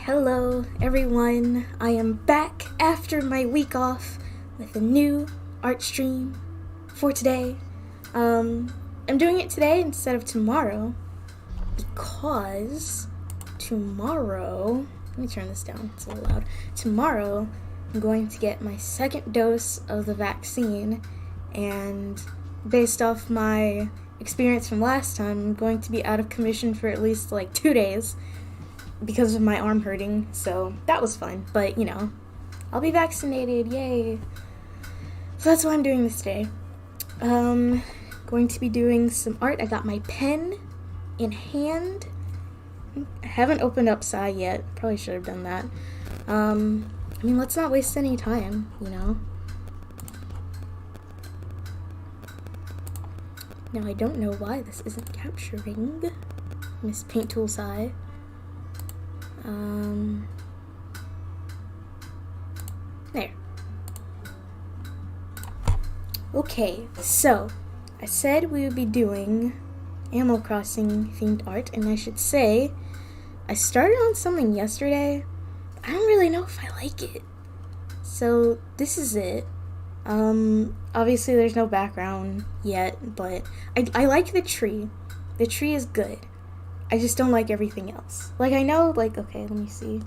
Hello everyone, I am back after my week off with a new art stream for today. I'm doing it today instead of tomorrow because tomorrow, let me turn this down, it's a little loud. Tomorrow I'm going to get my second dose of the vaccine, and based off my experience from last time, I'm going to be out of commission for at least like 2 days because of my arm hurting, so that was fun, but you know, I'll be vaccinated, yay. So that's why I'm doing this today. Going to be doing some art. I got my pen in hand. I haven't opened up Psy yet, probably should have done that. I mean, let's not waste any time, you know. Now I don't know why this isn't capturing Miss Paint Tool Psy. There. Okay, so I said we would be doing Animal Crossing themed art, and I should say I started on something yesterday. I don't really know if I like it. So this is it. Obviously there's no background yet, but I like the tree. The tree is good. I just don't like everything else. Like, I know, like, okay, let me see.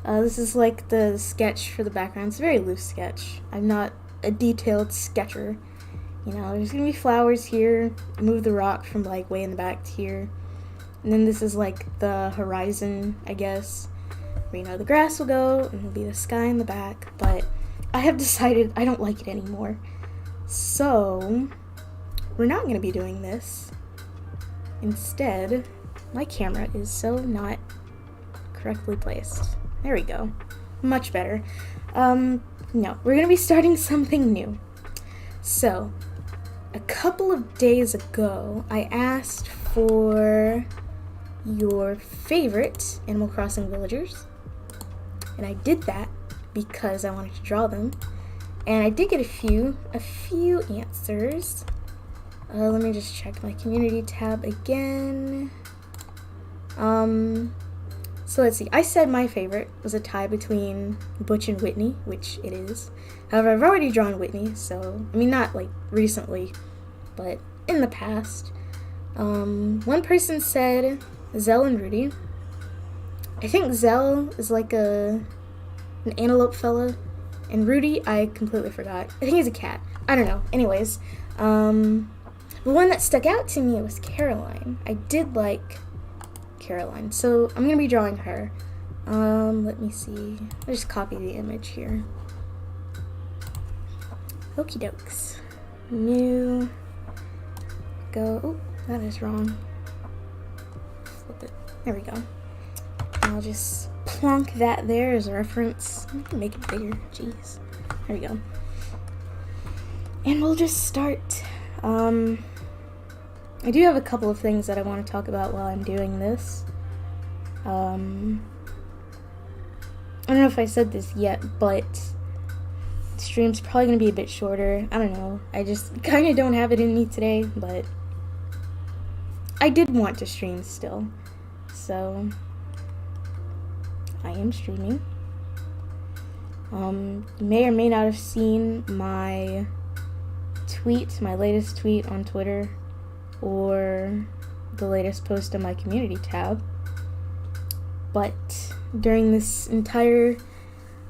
This is like the sketch for the background. It's a very loose sketch. I'm not a detailed sketcher. You know, there's gonna be flowers here. I moved the rock from like way in the back to here. And then this is like the horizon, I guess. Where, you know, the grass will go, and it'll be the sky in the back. But I have decided I don't like it anymore. So, we're not gonna be doing this. Instead, my camera is so not correctly placed. There we go. Much better. No, we're gonna be starting something new. So, a couple of days ago, I asked for your favorite Animal Crossing villagers. And I did that because I wanted to draw them. And I did get a few answers. Let me just check my community tab again. So let's see. I said my favorite was a tie between Butch and Whitney, which it is. However, I've already drawn Whitney, so, I mean, not like recently, but in the past. One person said Zell and Rudy. I think Zell is like an antelope fella, and Rudy, I completely forgot. I think he's a cat. I don't know. Anyways, the one that stuck out to me was Caroline. I did like Caroline, so I'm gonna be drawing her. Let me see. I'll just copy the image here. Okie dokes. New. Go. Oh, that is wrong. Flip it. There we go. I'll just plonk that there as a reference. I can make it bigger. Jeez. There we go. And we'll just start. I do have a couple of things that I want to talk about while I'm doing this. I don't know if I said this yet, but the stream's probably going to be a bit shorter. I don't know. I just kind of don't have it in me today, but I did want to stream still. So, I am streaming. You may or may not have seen my tweet, my latest tweet on Twitter, or the latest post on my community tab. But during this entire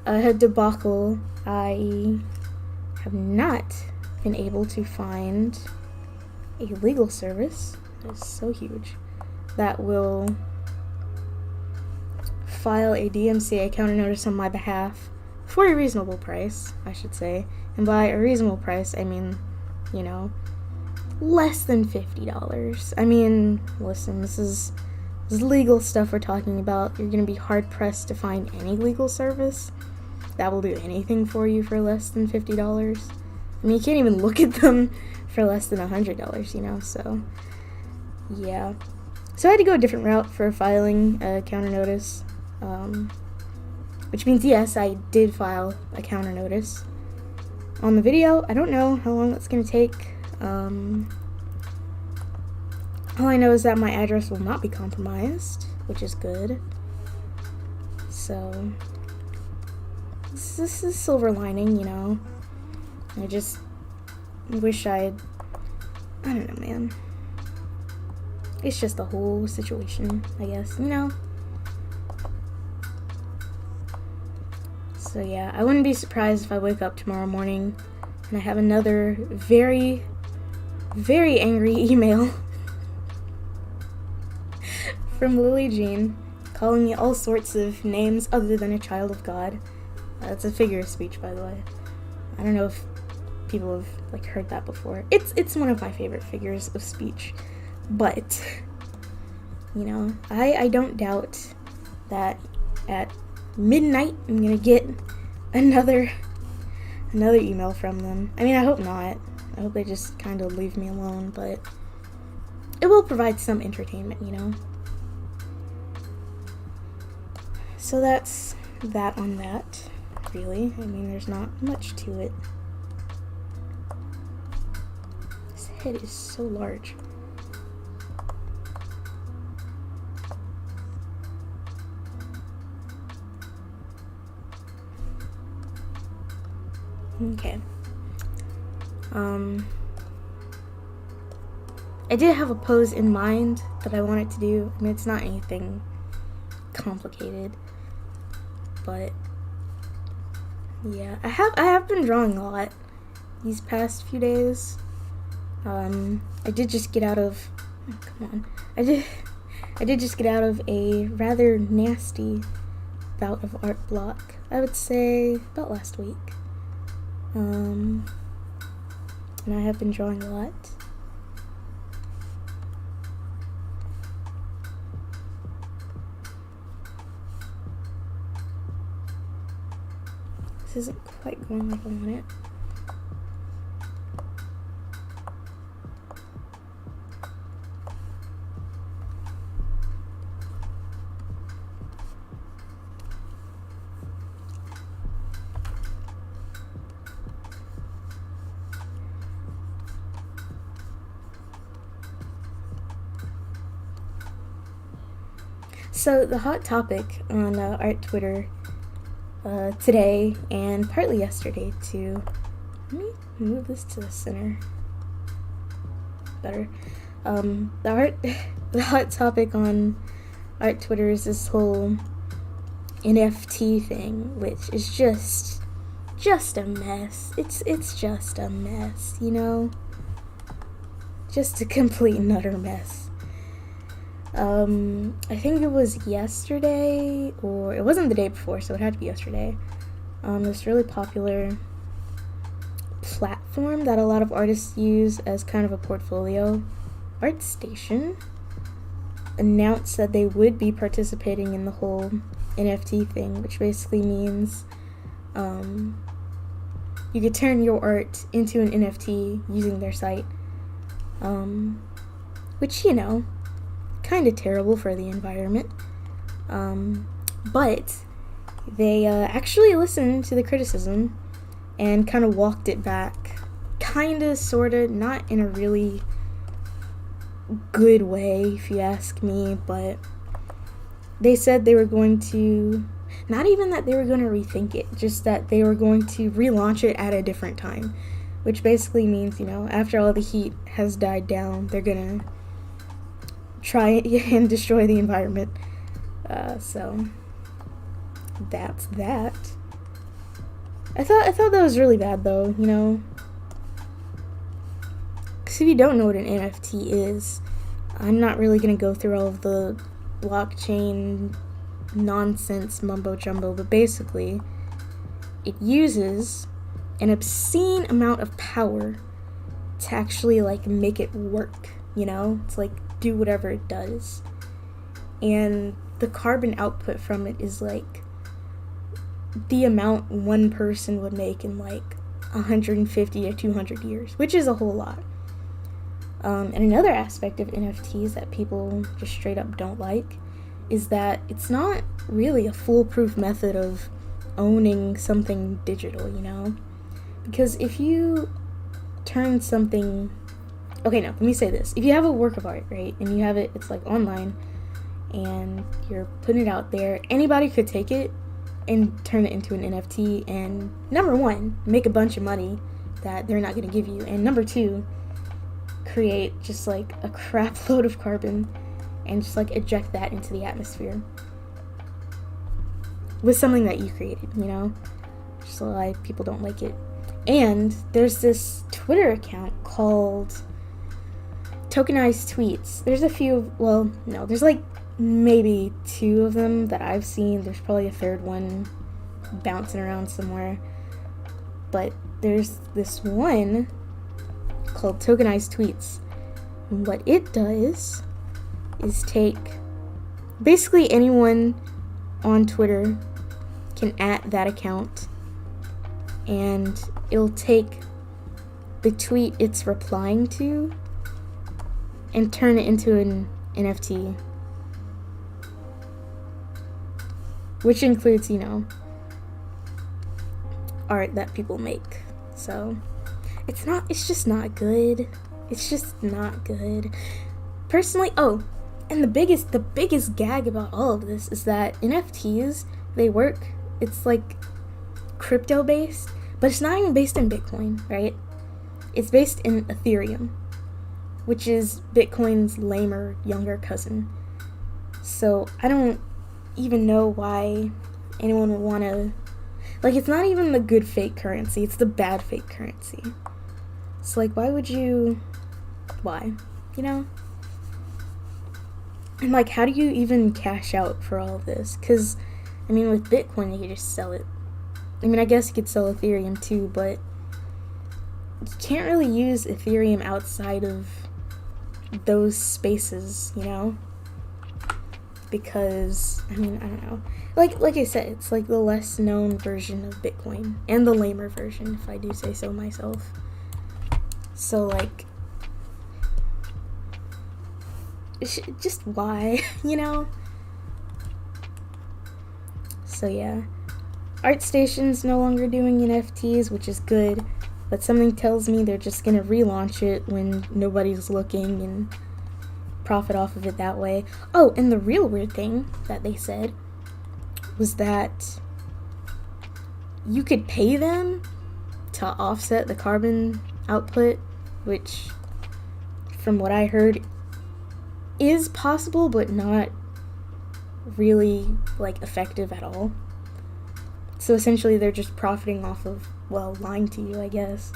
debacle, I have not been able to find a legal service that is so huge that will file a DMCA counter notice on my behalf for a reasonable price, I should say. And by a reasonable price, I mean, you know, less than $50. I mean, listen, this is legal stuff we're talking about. You're gonna be hard-pressed to find any legal service that will do anything for you for less than $50. I mean, you can't even look at them for less than $100, you know, so, yeah. So I had to go a different route for filing a counter notice, which means, yes, I did file a counter notice. On the video, I don't know how long that's gonna take. All I know is that my address will not be compromised, which is good. So this is silver lining, you know. I just wish I don't know, man. It's just the whole situation, I guess, you know. So yeah, I wouldn't be surprised if I wake up tomorrow morning and I have another very, very angry email from Lily Jean calling me all sorts of names other than a child of God. That's a figure of speech, by the way. I don't know if people have like heard that before. It's one of my favorite figures of speech. But you know, I don't doubt that at midnight I'm gonna get another email from them. I mean, I hope not. I hope they just kind of leave me alone, but it will provide some entertainment, you know. So that's that on that, really. I mean, there's not much to it. This head is so large. Okay. I did have a pose in mind that I wanted to do. I mean, it's not anything complicated, but yeah, I have been drawing a lot these past few days. I did just get out of I did just get out of a rather nasty bout of art block. I would say about last week. And I have been drawing a lot. This isn't quite going like I want it. So the hot topic on art Twitter today and partly yesterday too. Let me move this to the center. Better. The hot topic on art Twitter is this whole NFT thing, which is just a mess. It's just a mess, you know? Just a complete and utter mess. I think it was yesterday, or it wasn't the day before, so it had to be yesterday. This really popular platform that a lot of artists use as kind of a portfolio, ArtStation, announced that they would be participating in the whole NFT thing, which basically means you could turn your art into an NFT using their site, which, you know, kind of terrible for the environment, but they actually listened to the criticism and kind of walked it back, kind of, sort of, not in a really good way, if you ask me, but they said they were going to, not even that they were going to rethink it, just that they were going to relaunch it at a different time, which basically means, you know, after all the heat has died down, they're gonna try and destroy the environment. So that's that. I thought that was really bad, though, you know, because if you don't know what an NFT is, I'm not really gonna go through all of the blockchain nonsense mumbo jumbo, but basically it uses an obscene amount of power to actually like make it work, you know, to like do whatever it does, and the carbon output from it is like the amount one person would make in like 150 to 200 years, which is a whole lot. And another aspect of NFTs that people just straight up don't like is that it's not really a foolproof method of owning something digital, you know? Because if you turn something... Okay, no, let me say this. If you have a work of art, right, and you have it, it's like online, and you're putting it out there. Anybody could take it and turn it into an NFT and, number one, make a bunch of money that they're not going to give you, and number two, create just like a crap load of carbon and just like eject that into the atmosphere with something that you created, you know? Just why people don't like it. And there's this Twitter account called Tokenized Tweets. There's a few, well, no, there's like maybe 2 of them that I've seen. There's probably a third one bouncing around somewhere. But there's this one called Tokenized Tweets. And what it does is take basically anyone on Twitter can at that account, and it'll take the tweet it's replying to and turn it into an NFT, which includes, you know, art that people make. So it's just not good. It's just not good. Personally, and the biggest gag about all of this is that NFTs, they work. It's like crypto based, but it's not even based in Bitcoin, right? It's based in Ethereum, which is Bitcoin's lamer younger cousin. So I don't even know why anyone would want to, like, it's not even the good fake currency, it's the bad fake currency. So like, why, you know? And like, how do you even cash out for all of this? Because, I mean, with Bitcoin, you could just sell it. I mean, I guess you could sell Ethereum too, but you can't really use Ethereum outside of those spaces, you know? Because, I mean, I don't know. Like I said, it's like the less known version of Bitcoin, and the lamer version, if I do say so myself. So, like, just why, you know? So yeah, ArtStation's no longer doing NFTs, which is good, but something tells me they're just gonna relaunch it when nobody's looking and profit off of it that way. Oh, and the real weird thing that they said was that you could pay them to offset the carbon output, which, from what I heard, is possible, but not really, like, effective at all. So essentially they're just profiting off of, well, lying to you, I guess.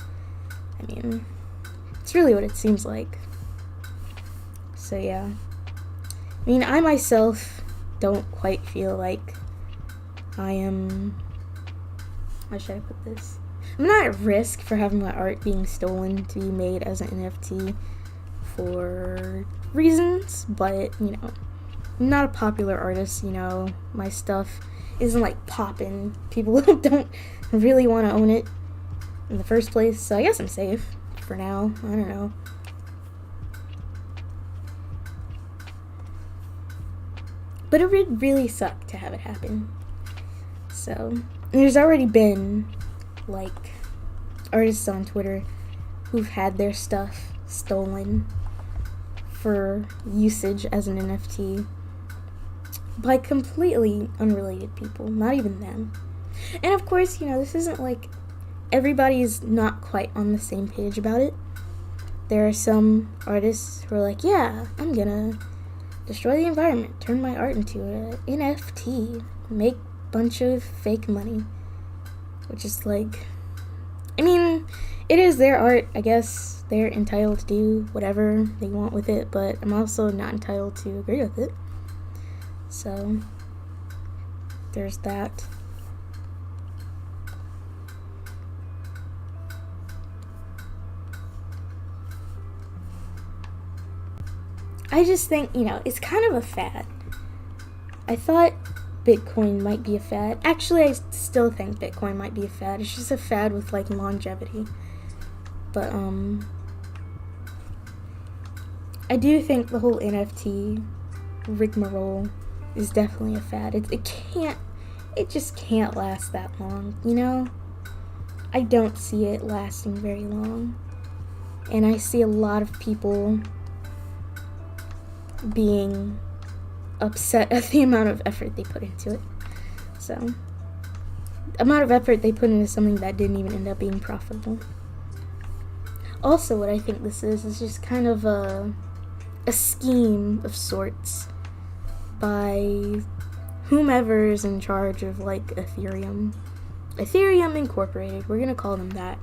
I mean, it's really what it seems like. So yeah. I mean, I myself don't quite feel like I am, how should I put this? I'm not at risk for having my art being stolen to be made as an NFT for reasons, but, you know, I'm not a popular artist, you know, my stuff isn't like popping. People don't really want to own it in the first place, so I guess I'm safe for now. I don't know. But it would really suck to have it happen. So, there's already been, like, artists on Twitter who've had their stuff stolen for usage as an NFT by completely unrelated people, not even them. And of course, you know, this isn't like everybody's not quite on the same page about it. There are some artists who are like, yeah, I'm gonna destroy the environment, turn my art into an NFT, make a bunch of fake money. Which is like, I mean, it is their art, I guess. They're entitled to do whatever they want with it, but I'm also not entitled to agree with it. So, there's that. I just think, you know, it's kind of a fad. I thought Bitcoin might be a fad. Actually, I still think Bitcoin might be a fad. It's just a fad with, like, longevity. But, I do think the whole NFT rigmarole is definitely a fad. It just can't last that long, you know? I don't see it lasting very long. And I see a lot of people being upset at the amount of effort they put into it. So, amount of effort they put into something that didn't even end up being profitable. Also, what I think this is just kind of a scheme of sorts by whomever is in charge of, like, Ethereum Incorporated, we're gonna call them that,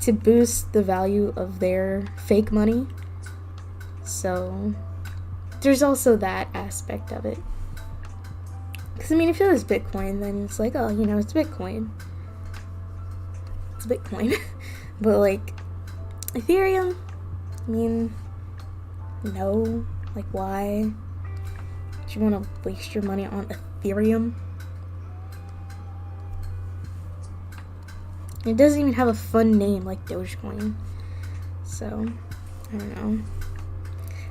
to boost the value of their fake money. So there's also that aspect of it. Because, I mean, if it was Bitcoin, then it's like, oh, it's Bitcoin. It's Bitcoin. But, like, Ethereum, I mean, no. Like, why? Do you want to waste your money on Ethereum? It doesn't even have a fun name like Dogecoin. So, I don't know.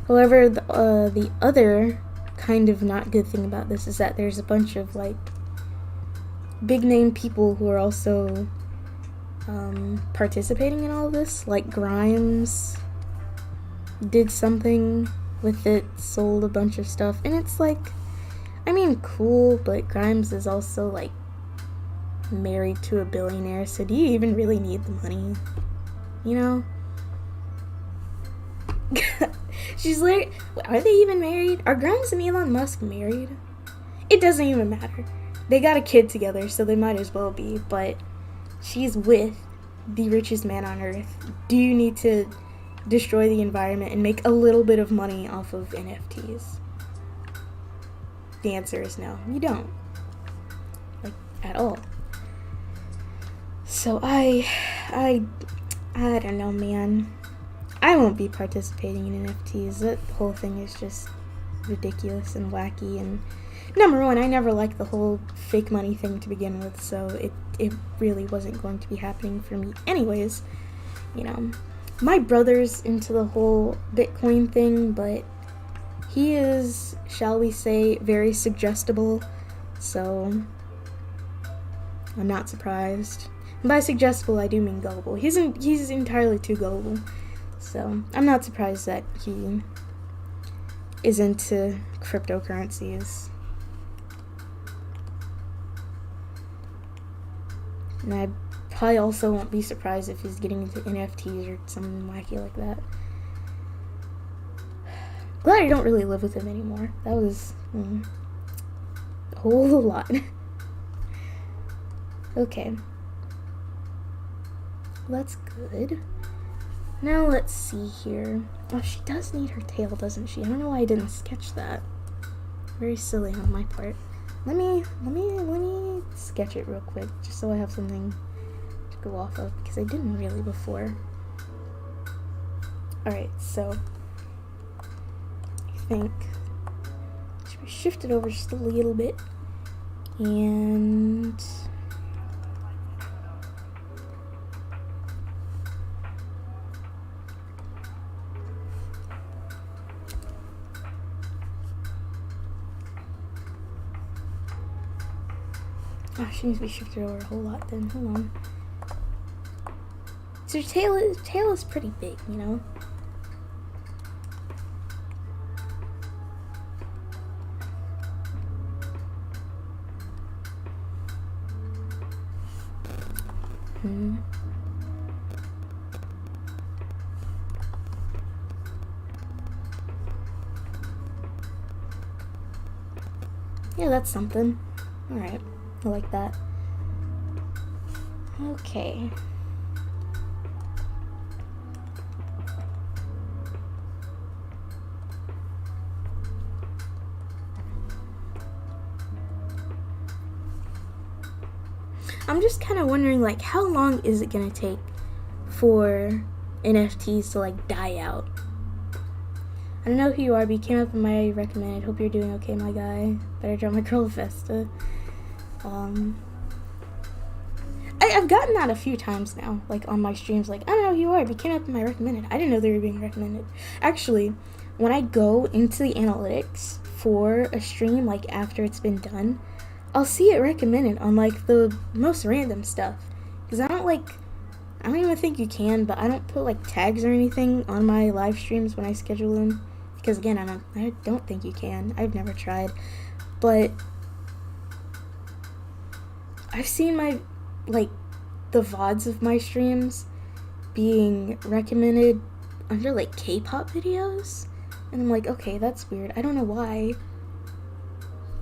However, the other kind of not good thing about this is that there's a bunch of, like, big name people who are also participating in all of this. Like, Grimes did something with it, sold a bunch of stuff, and it's like, I mean, cool, but Grimes is also, like, married to a billionaire, so do you even really need the money? She's like, are they even married? Are Grimes and Elon Musk married? It doesn't even matter. They got a kid together, so they might as well be, but she's with the richest man on earth. Do you need to destroy the environment and make a little bit of money off of NFTs? The answer is no, you don't. Like, at all. So I don't know, man. I won't be participating in NFTs. That whole thing is just ridiculous and wacky. And number one, I never liked the whole fake money thing to begin with, so it really wasn't going to be happening for me anyways. My brother's into the whole Bitcoin thing, but he is, shall we say, very suggestible, so I'm not surprised. And by suggestible, I do mean gullible. He's entirely too gullible. So I'm not surprised that he is into cryptocurrencies. And I probably also won't be surprised if he's getting into NFTs or something wacky like that. Glad I don't really live with him anymore. That was a whole lot. Okay. That's good. Now let's see here. Oh, she does need her tail, doesn't she? I don't know why I didn't sketch that. Very silly on my part. Let me sketch it real quick, just so I have something to go off of, because I didn't really before. Alright, so I think it should be shifted over just a little bit. And she needs to be shifted over a whole lot then. Hold on. So her tail is pretty big, Yeah, that's something. Alright. I like that. Okay. I'm just kind of wondering, like, how long is it gonna take for NFTs to, like, die out? I don't know who you are, but you came up in my recommended. Hope you're doing okay, my guy. Better drop my girl Vesta. I've gotten that a few times now, like, on my streams, like, I don't know who you are, but you came up in my recommended. I didn't know they were being recommended. Actually, when I go into the analytics for a stream, like, after it's been done, I'll see it recommended on, like, the most random stuff. Because I don't even think you can, but I don't put, like, tags or anything on my live streams when I schedule them. because again, I don't think you can. I've never tried, but I've seen my, like, the VODs of my streams being recommended under, like, K-pop videos, and I'm like, okay, that's weird. I don't know why,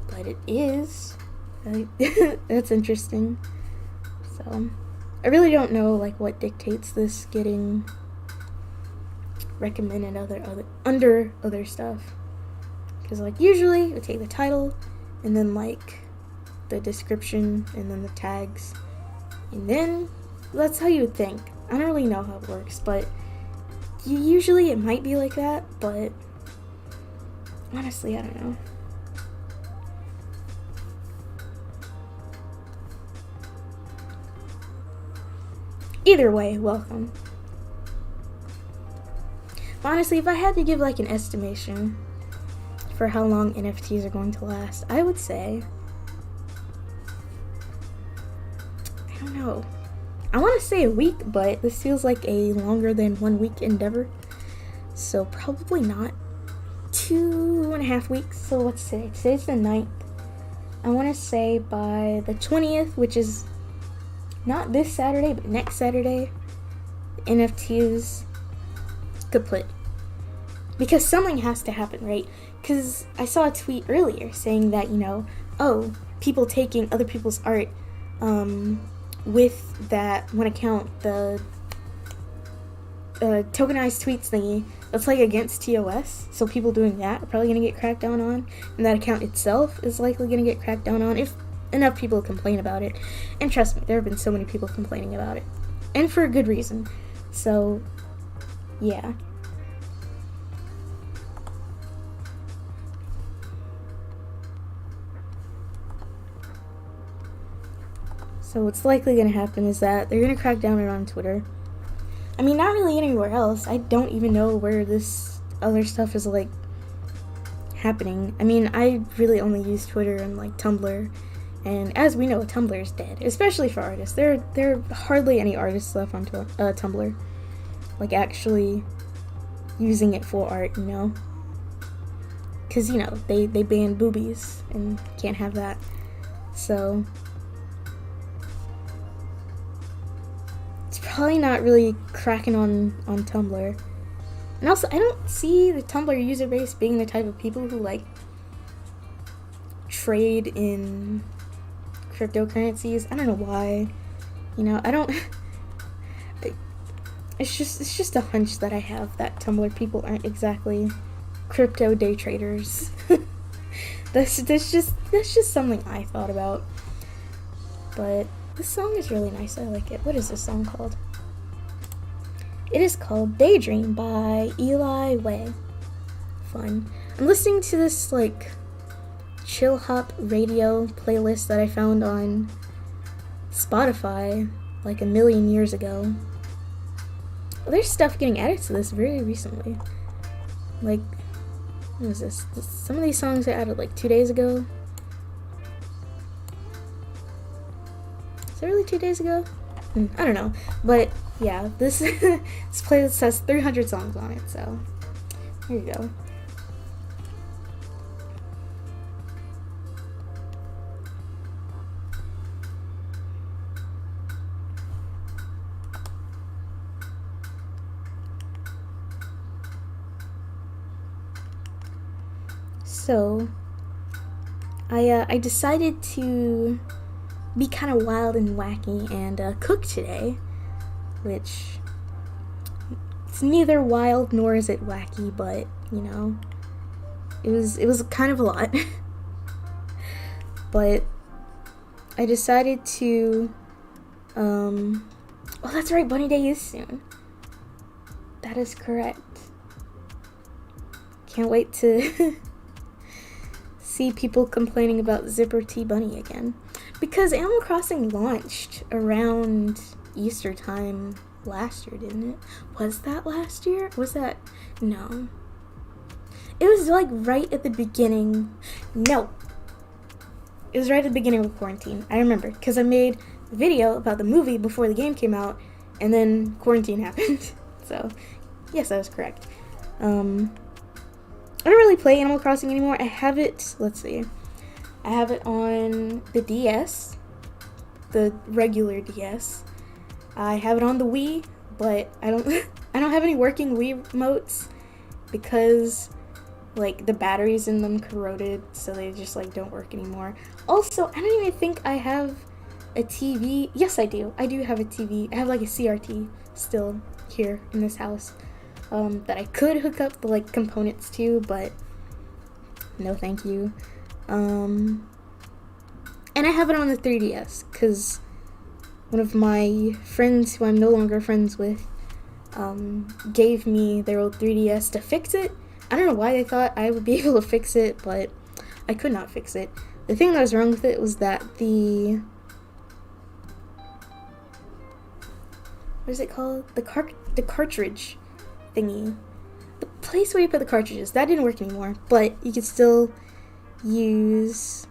but it is. That's interesting. So, I really don't know, like, what dictates this getting recommended under other stuff. Because, like, usually we take the title, and then, like, the description, and then the tags, and then that's how you would think. I don't really know how it works, but usually it might be like that, but honestly, I don't know. Either way, welcome. Honestly, if I had to give, like, an estimation for how long NFTs are going to last, I would say, I don't know. I want to say a week, but this feels like a longer than 1 week endeavor. So probably not 2.5 weeks. So what's today? Today's the 9th. I want to say by the 20th, which is not this Saturday, but next Saturday, NFTs kaput. Because something has to happen, right? Because I saw a tweet earlier saying that, you know, oh, people taking other people's art, with that one account, the tokenized tweets thingy, that's like against TOS, so people doing that are probably going to get cracked down on, and that account itself is likely going to get cracked down on if enough people complain about it. And trust me, there have been so many people complaining about it, and for a good reason. So, yeah. So what's likely going to happen is that they're going to crack down on Twitter. I mean, not really anywhere else. I don't even know where this other stuff is, like, happening. I mean, I really only use Twitter and, like, Tumblr. And as we know, Tumblr is dead. Especially for artists. There are hardly any artists left on Tumblr. Like, actually using it for art, you know? Because, you know, they ban boobies and can't have that. So probably not really cracking on Tumblr. And also, I don't see the Tumblr user base being the type of people who, like, trade in cryptocurrencies. I don't know why. You know, I don't... It's just a hunch that I have that Tumblr people aren't exactly crypto day traders. That's just something I thought about. But this song is really nice. I like it. What is this song called? It is called Daydream by Eli Way. Fun. I'm listening to this, like, chill hop radio playlist that I found on Spotify, like, a million years ago. Well, there's stuff getting added to this very recently. Like, what is this? Some of these songs I added, like, 2 days ago. Is it really 2 days ago? I don't know. But, yeah, this playlist has 300 songs on it, so here you go. So, I decided to be kind of wild and wacky and cook today, which it's neither wild nor is it wacky, but you know, it was kind of a lot. But I decided to oh, that's right, Bunny Day is soon. That is correct. Can't wait to see people complaining about Zipper T Bunny again. Because Animal Crossing launched around Easter time last year, didn't it? Was that last year? Was that... No. It was like right at the beginning. No. It was right at the beginning of quarantine. I remember. Because I made a video about the movie before the game came out. And then quarantine happened. So, yes, I was correct. I don't really play Animal Crossing anymore. I have it, let's see. I have it on the DS, the regular DS. I have it on the Wii, but I don't I don't have any working Wii remotes because like the batteries in them corroded, so they just like don't work anymore. Also, I don't even think I have a TV. Yes, I do. I do have a TV. I have like a CRT still here in this house that I could hook up the like components to, but no thank you. And I have it on the 3DS because one of my friends who I'm no longer friends with gave me their old 3DS to fix it. I don't know why they thought I would be able to fix it, but I could not fix it. The thing that was wrong with it was that the... what is it called? The cartridge thingy. The place where you put the cartridges. That didn't work anymore, but you could still use...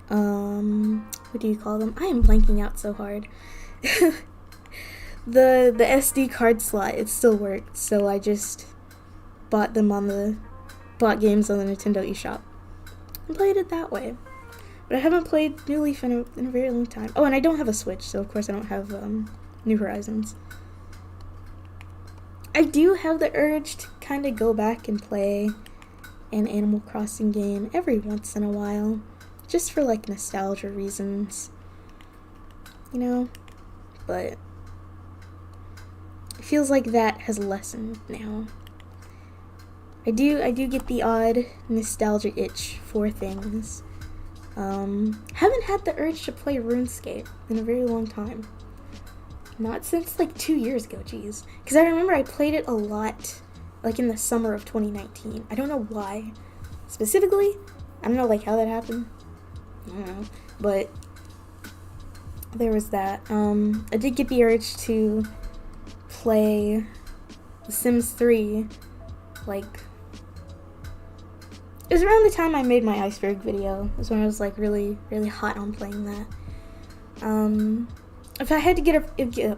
what do you call them? I am blanking out so hard. the SD card slot, it still worked, so I just bought games on the Nintendo eShop and played it that way. But I haven't played New Leaf in a very long time. Oh, and I don't have a Switch, so of course I don't have New Horizons. I do have the urge to kind of go back and play an Animal Crossing game every once in a while, just for like nostalgia reasons, you know, but it feels like that has lessened now. I do get the odd nostalgia itch for things. Haven't had the urge to play RuneScape in a very long time. Not since like 2 years ago, geez. Because I remember I played it a lot, like in the summer of 2019. I don't know why. Specifically, I don't know like how that happened. I don't know. But there was that. I did get the urge to play The Sims 3, like, it was around the time I made my iceberg video. It was when I was like really, really hot on playing that. If I had to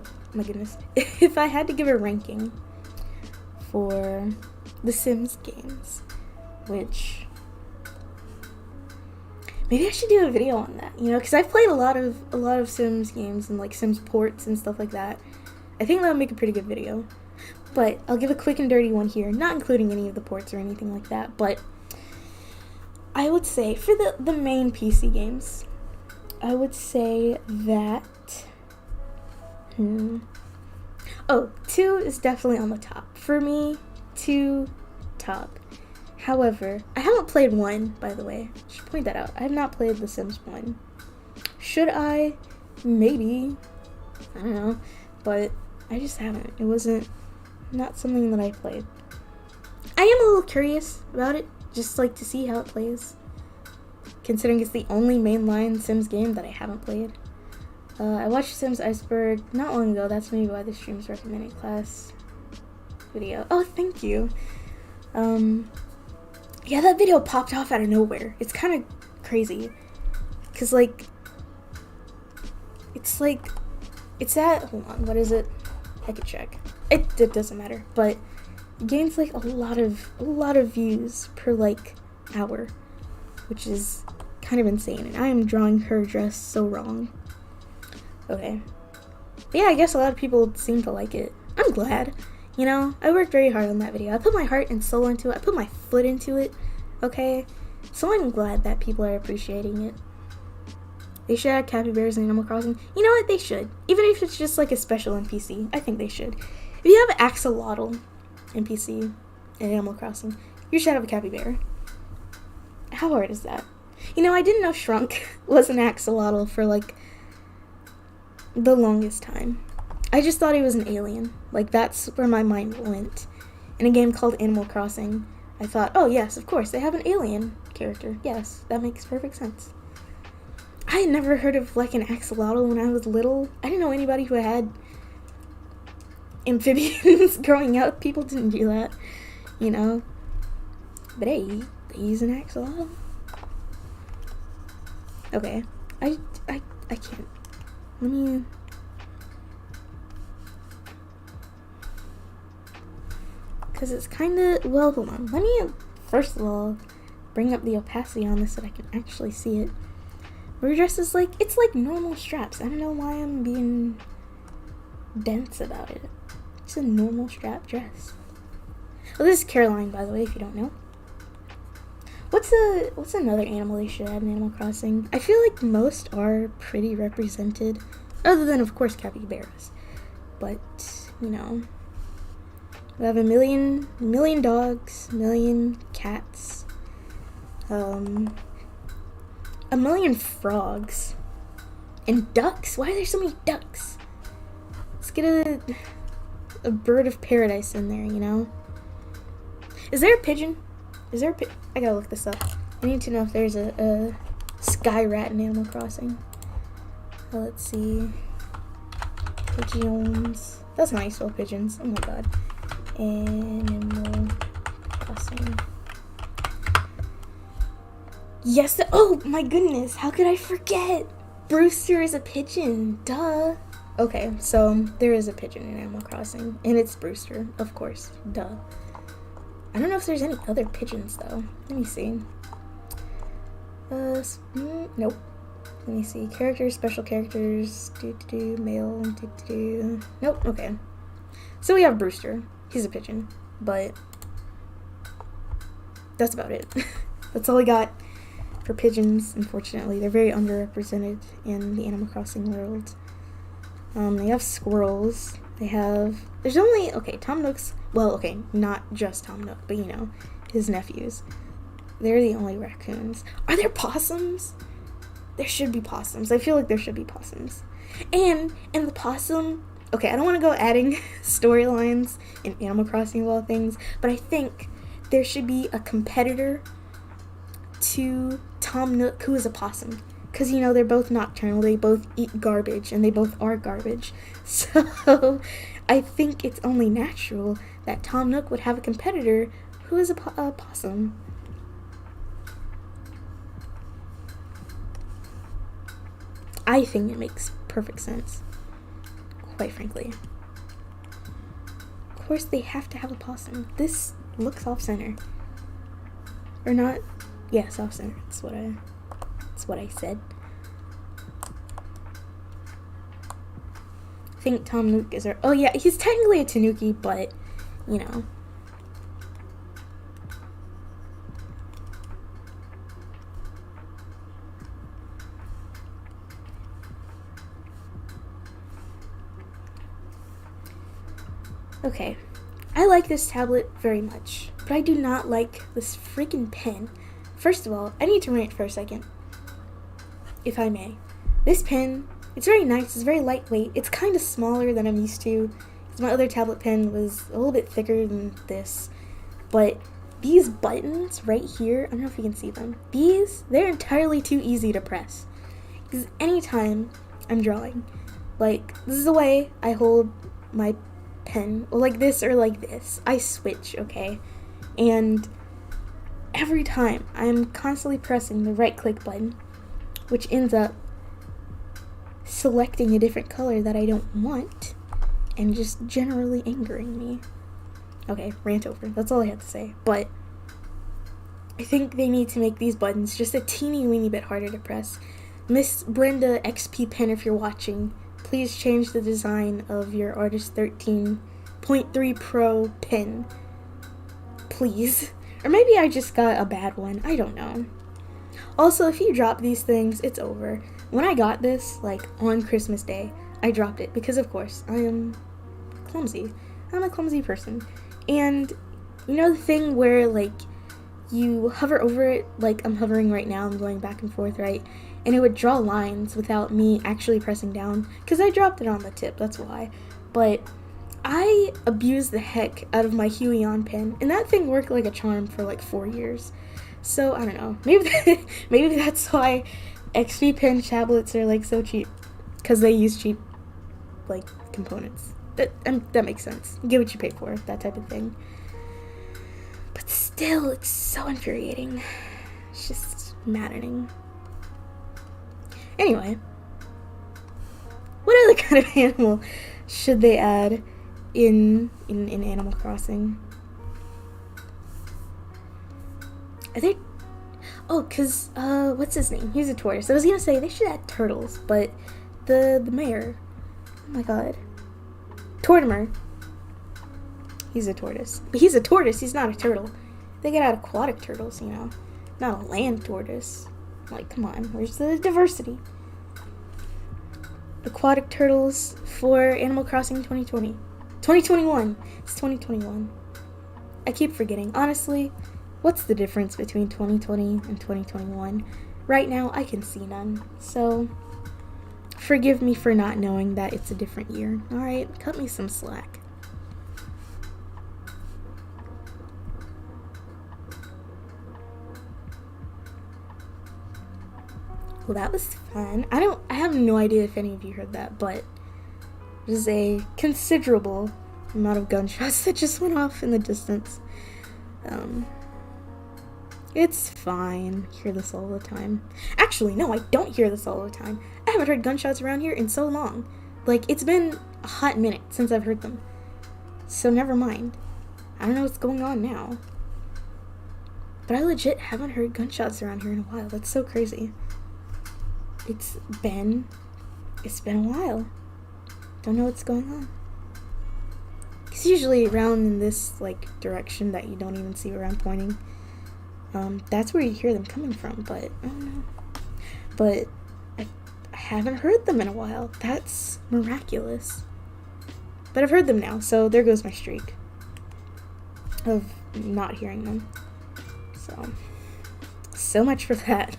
if I had to give a ranking for the Sims games, which maybe I should do a video on that, you know, because I've played a lot of Sims games and like Sims ports and stuff like that. I think that would make a pretty good video. But I'll give a quick and dirty one here, not including any of the ports or anything like that, but I would say for the main PC games, I would say that 2 is definitely on the top. For me, 2 top. However, I haven't played 1, by the way. I should point that out. I have not played The Sims 1. Should I? Maybe. I don't know. But I just haven't. It wasn't not something that I played. I am a little curious about it, just like to see how it plays, considering it's the only mainline Sims game that I haven't played. I watched Sims Iceberg not long ago. That's maybe why the stream's recommended class video. Oh, thank you. Yeah, that video popped off out of nowhere. It's kind of crazy, cause like, it's at, hold on, what is it? I could check. It doesn't matter, but it gains like a lot of views per like hour, which is kind of insane. And I am drawing her dress so wrong. Okay. But yeah, I guess a lot of people seem to like it. I'm glad. You know, I worked very hard on that video. I put my heart and soul into it. I put my foot into it. Okay? So I'm glad that people are appreciating it. They should add capybaras in Animal Crossing. You know what? They should. Even if it's just like a special NPC. I think they should. If you have an axolotl NPC in Animal Crossing, you should have a capybara. How hard is that? You know, I didn't know Shrunk was an axolotl for like the longest time. I just thought he was an alien. Like, that's where my mind went. In a game called Animal Crossing, I thought, oh yes, of course, they have an alien character. Yes, that makes perfect sense. I had never heard of like an axolotl when I was little. I didn't know anybody who had amphibians growing up. People didn't do that, you know. But hey, they use an axolotl. Okay, I can't. Let me. Because it's kind of, well, hold on. Let me First of all, bring up the opacity on this so that I can actually see it. We're dressed as it's like normal straps. I don't know why I'm being dense about it. It's a normal strap dress. Oh, this is Caroline, by the way, if you don't know. What's another animal they should add in Animal Crossing? I feel like most are pretty represented, other than, of course, capybaras. But, you know, we have a million dogs, a million cats, a million frogs, and ducks. Why are there so many ducks? Let's get a bird of paradise in there, you know? Is there a pigeon? I gotta look this up. I need to know if there's a sky rat in Animal Crossing. Let's see. Pigeons. That's nice, little pigeons. Oh my god. Animal Crossing. Yes. Oh my goodness. How could I forget? Brewster is a pigeon. Duh. Okay, so there is a pigeon in Animal Crossing, and it's Brewster, of course. Duh. I don't know if there's any other pigeons, though. Let me see. Nope. Let me see. Characters, special characters, male, Nope, okay. So we have Brewster. He's a pigeon, but that's about it. That's all I got for pigeons, unfortunately. They're very underrepresented in the Animal Crossing world. They have squirrels. There's only, Tom Nook's, not just Tom Nook, but, you know, his nephews. They're the only raccoons. Are there possums? There should be possums. I feel like there should be possums. And the possum, I don't want to go adding storylines in Animal Crossing of all things, but I think there should be a competitor to Tom Nook who is a possum. Because, you know, they're both nocturnal, they both eat garbage, and they both are garbage. So, I think it's only natural that Tom Nook would have a competitor who is a possum. I think it makes perfect sense, quite frankly. Of course, they have to have a possum. This looks off-center. Or not, yes, off-center, that's what I said. I think Tom Nook is he's technically a Tanuki, but, you know. Okay, I like this tablet very much, but I do not like this freaking pen. First of all, I need to rant for a second, if I may. This pen, it's very nice, it's very lightweight, it's kind of smaller than I'm used to, because my other tablet pen was a little bit thicker than this, but these buttons right here, I don't know if you can see them, they're entirely too easy to press, because anytime I'm drawing, this is the way I hold my pen, like this or like this, I switch, okay, and every time I'm constantly pressing the right click button, which ends up selecting a different color that I don't want, and just generally angering me. Okay, rant over. That's all I have to say. But I think they need to make these buttons just a teeny weeny bit harder to press. Miss Brenda XP Pen, if you're watching, please change the design of your Artist 13.3 Pro pen. Please. Or maybe I just got a bad one. I don't know. Also, if you drop these things, it's over. When I got this, on Christmas Day, I dropped it because, of course, I am clumsy. I'm a clumsy person. And, you know the thing where, you hover over it, I'm hovering right now, I'm going back and forth, right? And it would draw lines without me actually pressing down, because I dropped it on the tip, that's why. But I abused the heck out of my Huion pen, and that thing worked like a charm for 4 years. So, I don't know. Maybe that's why XP Pen tablets are so cheap, because they use cheap components. That makes sense. You get what you pay for, that type of thing. But still, it's so infuriating. It's just maddening. Anyway, what other kind of animal should they add in Animal Crossing? Are they? Oh, cause what's his name? He's a tortoise. I was gonna say they should add turtles, but the mayor. Oh my god, Tortimer. He's a tortoise. But he's a tortoise. He's not a turtle. They get out aquatic turtles, you know, not a land tortoise. Like, come on, where's the diversity? Aquatic turtles for Animal Crossing 2020. 2021. It's 2021. I keep forgetting. Honestly, what's the difference between 2020 and 2021? Right now, I can see none. So, forgive me for not knowing that it's a different year. Alright, cut me some slack. Well, that was fun. I have no idea if any of you heard that, but there's a considerable amount of gunshots that just went off in the distance. It's fine. I hear this all the time. Actually, no, I don't hear this all the time. I haven't heard gunshots around here in so long. Like, it's been a hot minute since I've heard them. So never mind. I don't know what's going on now. But I legit haven't heard gunshots around here in a while. That's so crazy. It's been a while. Don't know what's going on. It's usually around in this, like, direction that you don't even see where I'm pointing. That's where you hear them coming from, but I don't know. But I haven't heard them in a while. That's miraculous. But I've heard them now, so there goes my streak of not hearing them. So much for that.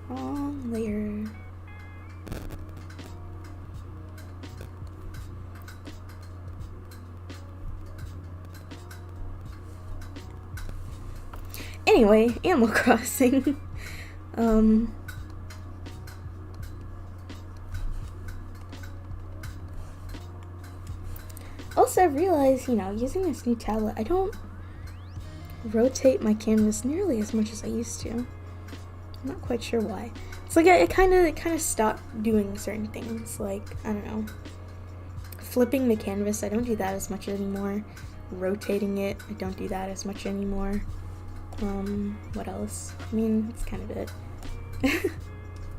Wrong layer. Anyway, Animal Crossing. Also, I realized, you know, using this new tablet, I don't rotate my canvas nearly as much as I used to. I'm not quite sure why. It's like I kind of stopped doing certain things. Like, I don't know, flipping the canvas. I don't do that as much anymore. Rotating it, I don't do that as much anymore. What else? I mean, that's kind of it.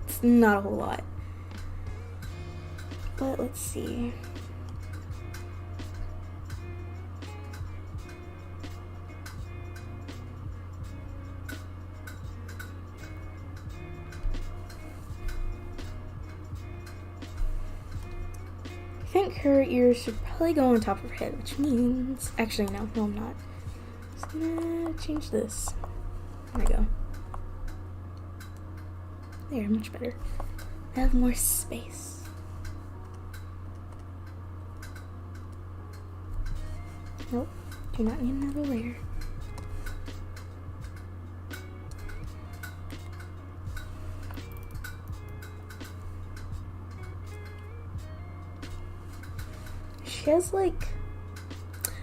It's not a whole lot. But let's see. I think her ears should probably go on top of her head, which means... Actually, no, I'm not. Just gonna change this. There we go. There, much better. I have more space. Nope, do not need another layer. She has like...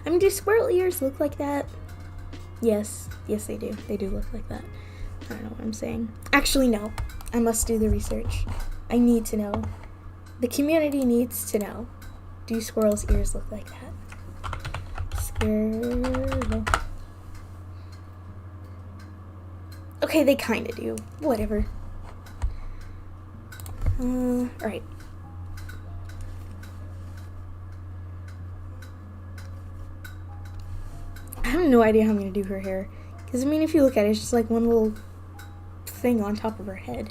I mean, do squirrel ears look like that? Yes, they do. They do look like that. I don't know what I'm saying. Actually, no. I must do the research. I need to know. The community needs to know. Do squirrels' ears look like that? Squirrel. Okay, they kind of do. Whatever. Alright. I have no idea how I'm going to do her hair. Because, I mean, if you look at it, it's just like one little thing on top of her head.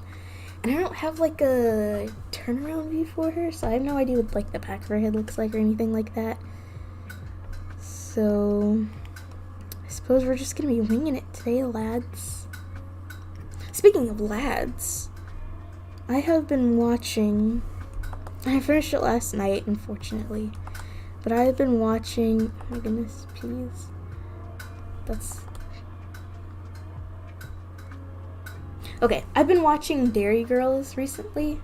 And I don't have, like, a turnaround view for her, so I have no idea what, like, the back of her head looks like or anything like that. So, I suppose we're just going to be winging it today, lads. Speaking of lads, I have been watching... I finished it last night, unfortunately. But I have been watching... Oh my goodness, please. That's... Okay, I've been watching Dairy Girls recently,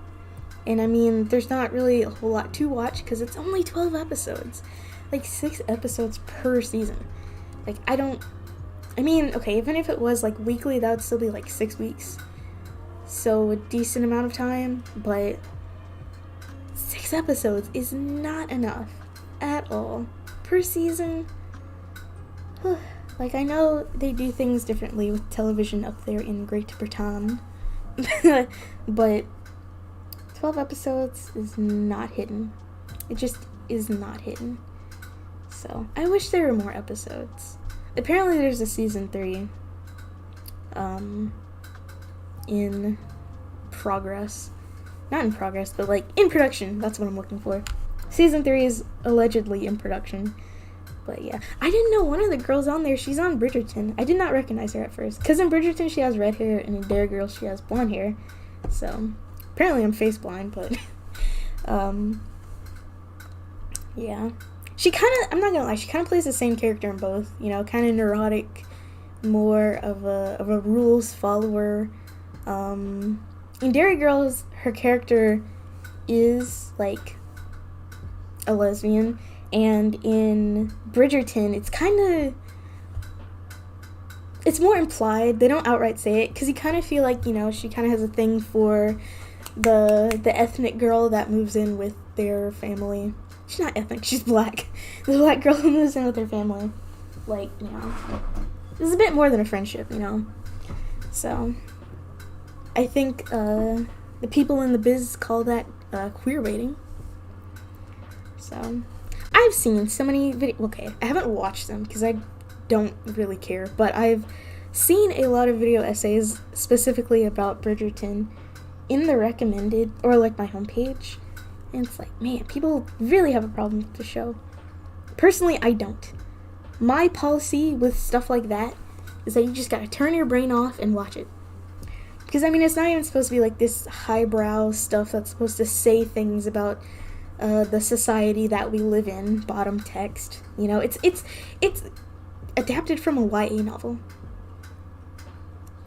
and I mean, there's not really a whole lot to watch because it's only 12 episodes. Like, 6 episodes per season. Like, I mean, okay, even if it was, like, weekly, that would still be, like, 6 weeks. So, a decent amount of time, but 6 episodes is not enough at all per season. Like, I know they do things differently with television up there in Great Britain, but 12 episodes is not hidden. It just is not hidden. So, I wish there were more episodes. Apparently there's a season 3 in progress. Not in progress, but like in production. That's what I'm looking for. Season 3 is allegedly in production. But yeah, I didn't know one of the girls on there, she's on Bridgerton. I did not recognize her at first. Because in Bridgerton she has red hair, and in Derry Girls she has blonde hair. So, apparently I'm face blind, but, yeah. She kind of, I'm not gonna lie, she kind of plays the same character in both. You know, kind of neurotic, more of a rules follower. In Derry Girls, her character is, like, a lesbian. And in Bridgerton, it's more implied. They don't outright say it, because you kind of feel like, you know, she kind of has a thing for the ethnic girl that moves in with their family. She's not ethnic, she's black. The black girl who moves in with her family. Like, you know, it's a bit more than a friendship, you know. So, I think the people in the biz call that queer baiting. So, I've seen so many videos. Okay, I haven't watched them because I don't really care, but I've seen a lot of video essays specifically about Bridgerton in the recommended, or like my homepage, and it's like, man, people really have a problem with the show. Personally, I don't. My policy with stuff like that is that you just gotta turn your brain off and watch it. Because, I mean, it's not even supposed to be like this highbrow stuff that's supposed to say things about the society that we live in, bottom text. You know, it's adapted from a YA novel.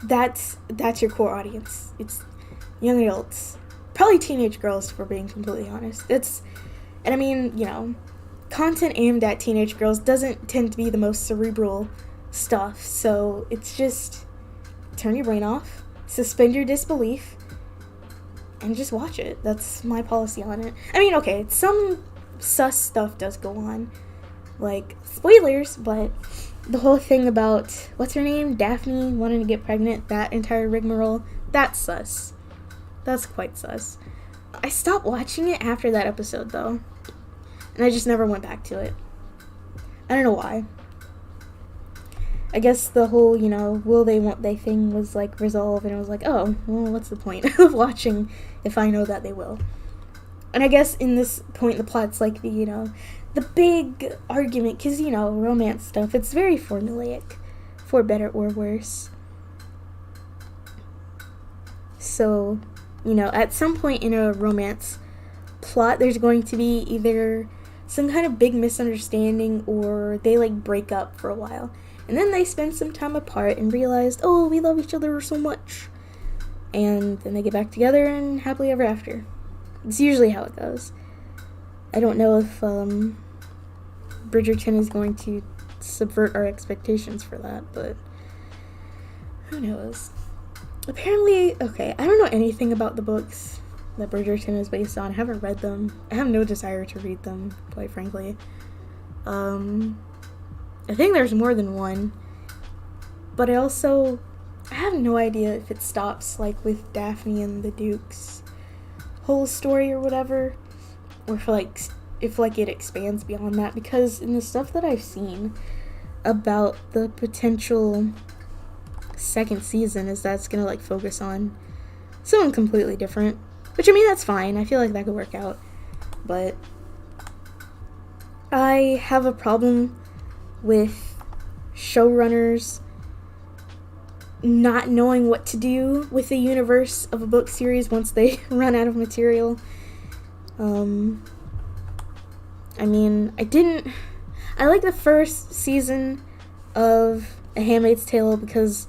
That's your core audience. It's young adults, probably teenage girls, if we're being completely honest. And I mean, you know, content aimed at teenage girls doesn't tend to be the most cerebral stuff, so it's just turn your brain off, suspend your disbelief, and just watch it. That's my policy on it. I mean, okay, some sus stuff does go on. Like, spoilers, but the whole thing about, what's her name? Daphne wanting to get pregnant, that entire rigmarole, that's sus. That's quite sus. I stopped watching it after that episode, though. And I just never went back to it. I don't know why. I guess the whole, you know, will they, won't they thing was, like, resolved, and I was like, oh, well, what's the point of watching if I know that they will? And I guess in this point, the plot's like the, you know, the big argument, because, you know, romance stuff, it's very formulaic, for better or worse. So, you know, at some point in a romance plot, there's going to be either some kind of big misunderstanding, or they, like, break up for a while. And then they spend some time apart and realize, oh, we love each other so much. And then they get back together and happily ever after. It's usually how it goes. I don't know if Bridgerton is going to subvert our expectations for that, but who knows? Apparently, okay, I don't know anything about the books that Bridgerton is based on. I haven't read them. I have no desire to read them, quite frankly. I think there's more than one, but I have no idea if it stops, like, with Daphne and the Duke's whole story or whatever, or if it expands beyond that, because in the stuff that I've seen about the potential second season is that it's gonna, like, focus on someone completely different, which, I mean, that's fine. I feel like that could work out, but I have a problem with showrunners not knowing what to do with the universe of a book series once they run out of material. I mean, I like the first season of A Handmaid's Tale because,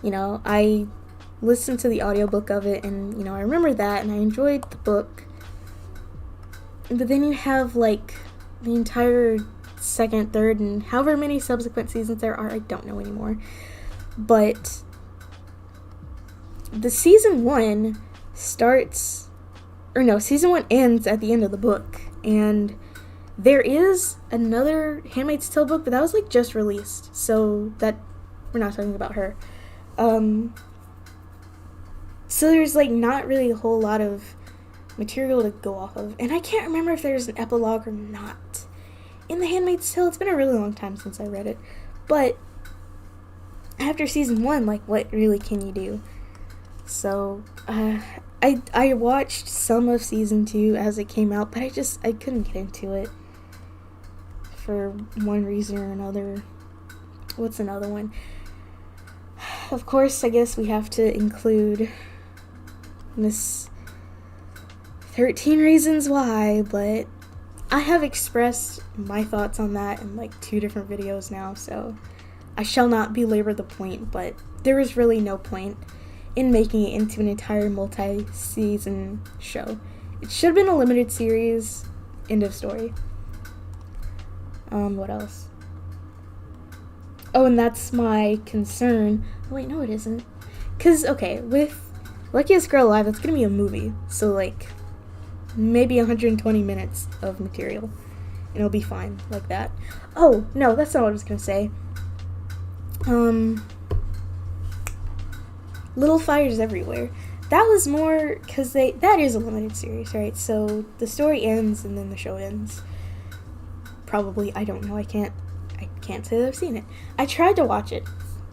you know, I listened to the audiobook of it, and, you know, I remember that, and I enjoyed the book. But then you have, like, the entire second, third, and however many subsequent seasons there are, I don't know anymore. But the season 1 season 1 ends at the end of the book, and There is another Handmaid's Tale book, but that was like just released, so that we're not talking about her. So there's like not really a whole lot of material to go off of, and I can't remember if there's an epilogue or not in The Handmaid's Tale. It's been a really long time since I read it, but after season 1, like, what really can you do? So I watched some of season 2 as it came out, but I couldn't get into it for one reason or another. What's another one? Of course, I guess we have to include Miss 13 Reasons Why, but I have expressed my thoughts on that in like 2 different videos now, so I shall not belabor the point, but there is really no point in making it into an entire multi-season show. It should have been a limited series, end of story. What else? Oh, and that's my concern. Wait, no it isn't. Because, okay, with Luckiest Girl Alive, that's going to be a movie. So, like, maybe 120 minutes of material. And it'll be fine like that. Oh, no, that's not what I was going to say. Little Fires Everywhere. That was more, because that is a limited series, right? So, the story ends and then the show ends. Probably, I don't know, I can't say that I've seen it. I tried to watch it,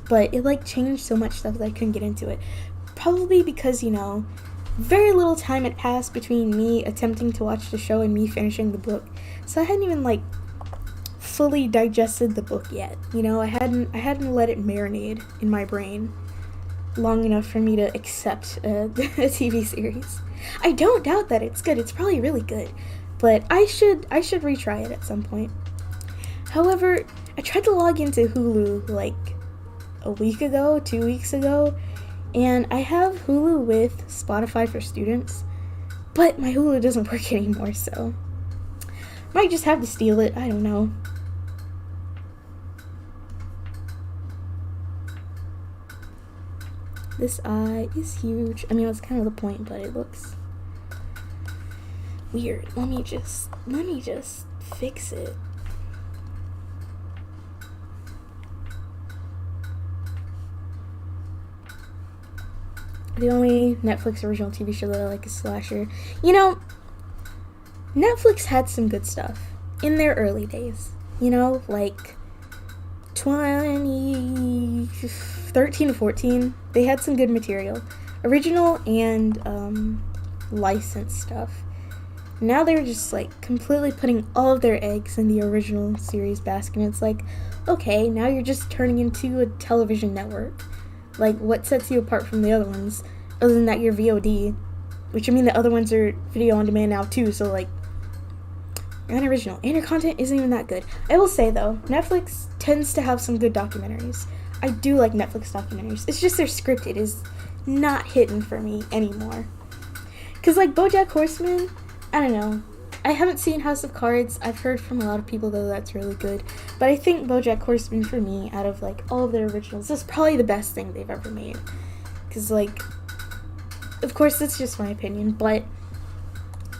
but it like changed so much stuff that I couldn't get into it. Probably because, you know, very little time had passed between me attempting to watch the show and me finishing the book. So I hadn't even like fully digested the book yet. You know, I hadn't let it marinate in my brain long enough for me to accept a TV series. I don't doubt that it's good. It's probably really good. But I should retry it at some point. However, I tried to log into Hulu like a week ago, 2 weeks ago, and I have Hulu with Spotify for Students, but my Hulu doesn't work anymore, so might just have to steal it, I don't know. This eye is huge. I mean, that's kind of the point, but it looks weird. Let me just fix it. The only Netflix original TV show that I like is Slasher. You know, Netflix had some good stuff in their early days. You know, like 2013 to 14, they had some good material. Original and licensed stuff. Now they're just like completely putting all of their eggs in the original series basket. And it's like, okay, now you're just turning into a television network. Like, what sets you apart from the other ones, other than that you're VOD, which I mean the other ones are video on demand now too, so like, you're unoriginal, and your content isn't even that good. I will say though, Netflix tends to have some good documentaries. I do like Netflix documentaries. It's just their scripted is not hitting for me anymore. Cause like BoJack Horseman, I don't know. I haven't seen House of Cards. I've heard from a lot of people though that's really good. But I think BoJack Horseman for me, out of like all of their originals, is probably the best thing they've ever made. Cause like, of course that's just my opinion, but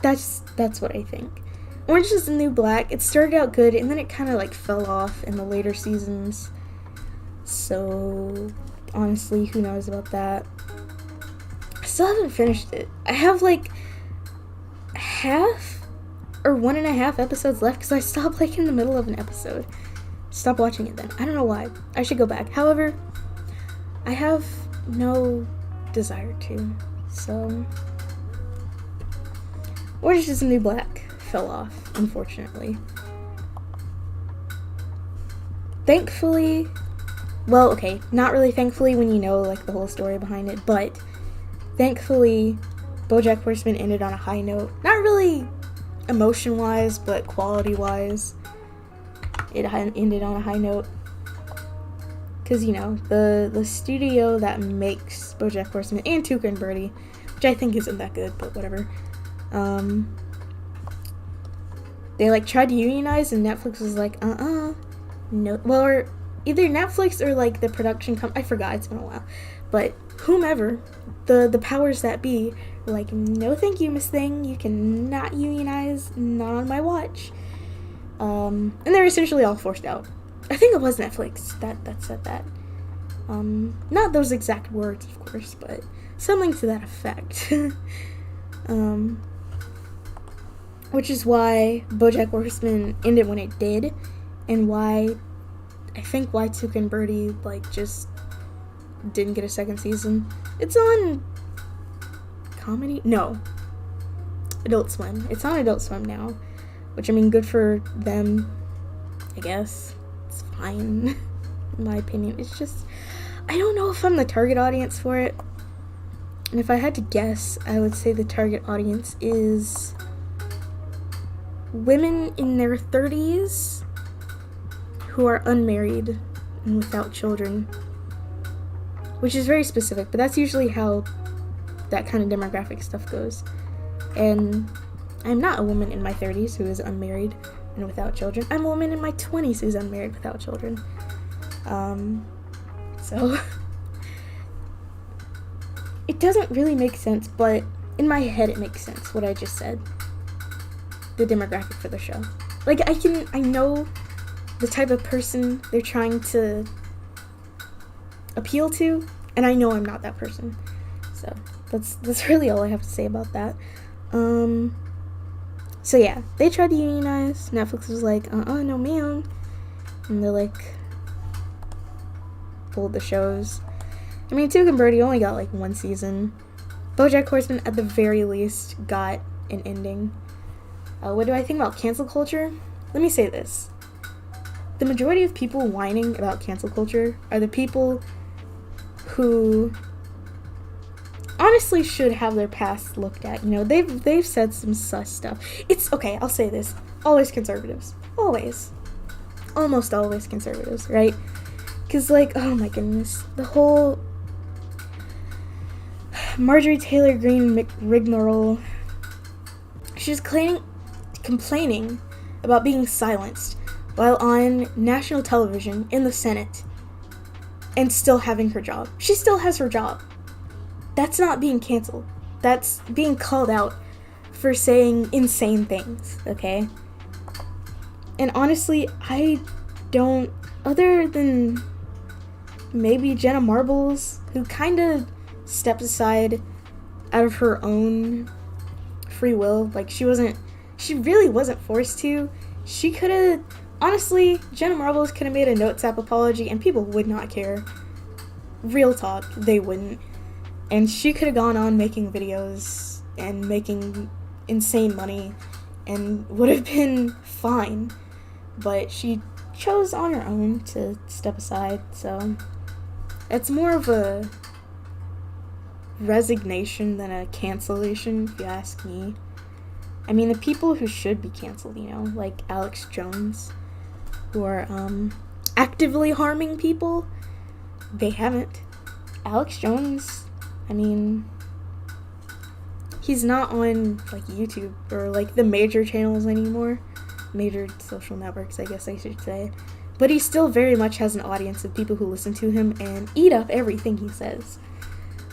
that's what I think. Orange is the New Black, it started out good and then it kind of like fell off in the later seasons. So honestly, who knows about that? I still haven't finished it. I have like half or 1.5 episodes left because I stopped like in the middle of an episode. Stop watching it then. I don't know why. I should go back. However, I have no desire to. So, Orange is the New Black fell off, unfortunately. Thankfully, well, okay, not really thankfully when you know like the whole story behind it, but thankfully BoJack Horseman ended on a high note. Not really emotion-wise, but quality-wise, it ended on a high note. Because, you know, the studio that makes BoJack Horseman and Tuca and Birdie, which I think isn't that good, but whatever, they, like, tried to unionize, and Netflix was like, no. Well, or either Netflix or, like, the production company, I forgot, it's been a while, but whomever, the powers that be, like, no thank you, Miss Thing, you cannot unionize, not on my watch. And they're essentially all forced out. I think it was Netflix that said that. Not those exact words, of course, but something to that effect. Which is why BoJack Horseman ended when it did, and why I think Tuca and Birdie just didn't get a second season. It's on comedy? No. Adult Swim. It's on Adult Swim now, which, I mean, good for them, I guess. It's fine, in my opinion. It's just, I don't know if I'm the target audience for it. And if I had to guess, I would say the target audience is women in their 30s who are unmarried and without children. Which is very specific, but that's usually how that kind of demographic stuff goes. And I'm not a woman in my 30s who is unmarried and without children. I'm a woman in my 20s who's unmarried without children. So it doesn't really make sense, but in my head it makes sense what I just said. The demographic for the show. I know the type of person they're trying to appeal to, and I know I'm not that person. So that's really all I have to say about that. So yeah, they tried to unionize. Netflix was like, no ma'am. And they pulled the shows. I mean, Tuca and Birdie only got one season. BoJack Horseman at the very least got an ending. What do I think about cancel culture? Let me say this. The majority of people whining about cancel culture are the people who honestly should have their past looked at. They've said some sus stuff. It's okay, I'll say this. Always conservatives. Always. Almost always conservatives, right? Because, oh my goodness. The whole Marjorie Taylor Greene rigmarole. She's complaining about being silenced while on national television in the Senate and still having her job. She still has her job. That's not being canceled. That's being called out for saying insane things, okay? And honestly, I don't, other than maybe Jenna Marbles, who kind of stepped aside out of her own free will. She really wasn't forced to. She could have, honestly, Jenna Marbles could have made a Notes app apology and people would not care. Real talk, they wouldn't. And she could have gone on making videos and making insane money and would have been fine. But she chose on her own to step aside, so it's more of a resignation than a cancellation, if you ask me. I mean, the people who should be canceled, like Alex Jones, who are actively harming people, they haven't. Alex Jones, I mean, he's not on YouTube or the major channels anymore. Major social networks, I guess I should say. But he still very much has an audience of people who listen to him and eat up everything he says.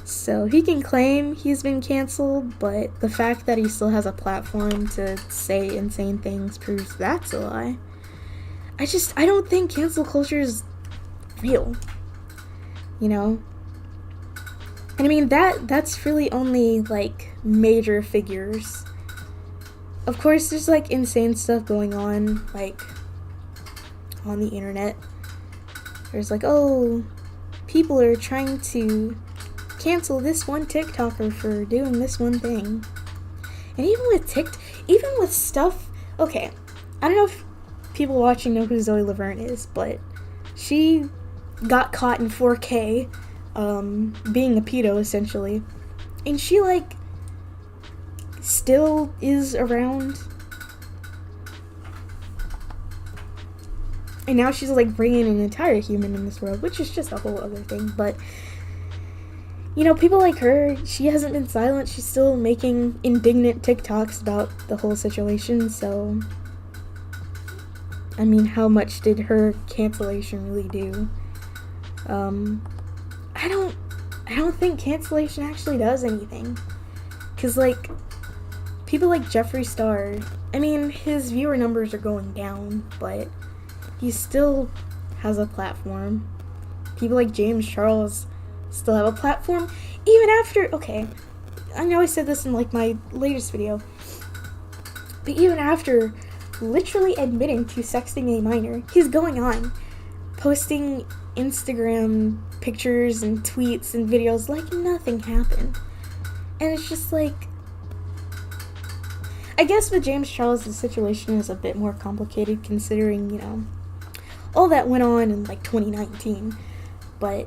So he can claim he's been canceled, but the fact that he still has a platform to say insane things proves that's a lie. I don't think cancel culture is real. And I mean, that's really only major figures. Of course, there's insane stuff going on, on the internet. There's people are trying to cancel this one TikToker for doing this one thing. And even with stuff, okay, I don't know if people watching know who Zoe Laverne is, but she got caught in 4K, being a pedo, essentially. And she, still is around. And now she's, bringing an entire human in this world, which is just a whole other thing. But, people like her, she hasn't been silent. She's still making indignant TikToks about the whole situation, so I mean, how much did her cancellation really do? I don't think cancellation actually does anything. 'Cause, people like Jeffree Star, I mean, his viewer numbers are going down, but he still has a platform. People like James Charles still have a platform, even after, okay, I know I said this in like my latest video, but even after literally admitting to sexting a minor, he's going on, posting Instagram pictures and tweets and videos like nothing happened. And it's just like, I guess with James Charles, the situation is a bit more complicated considering, you know, all that went on in like 2019. But,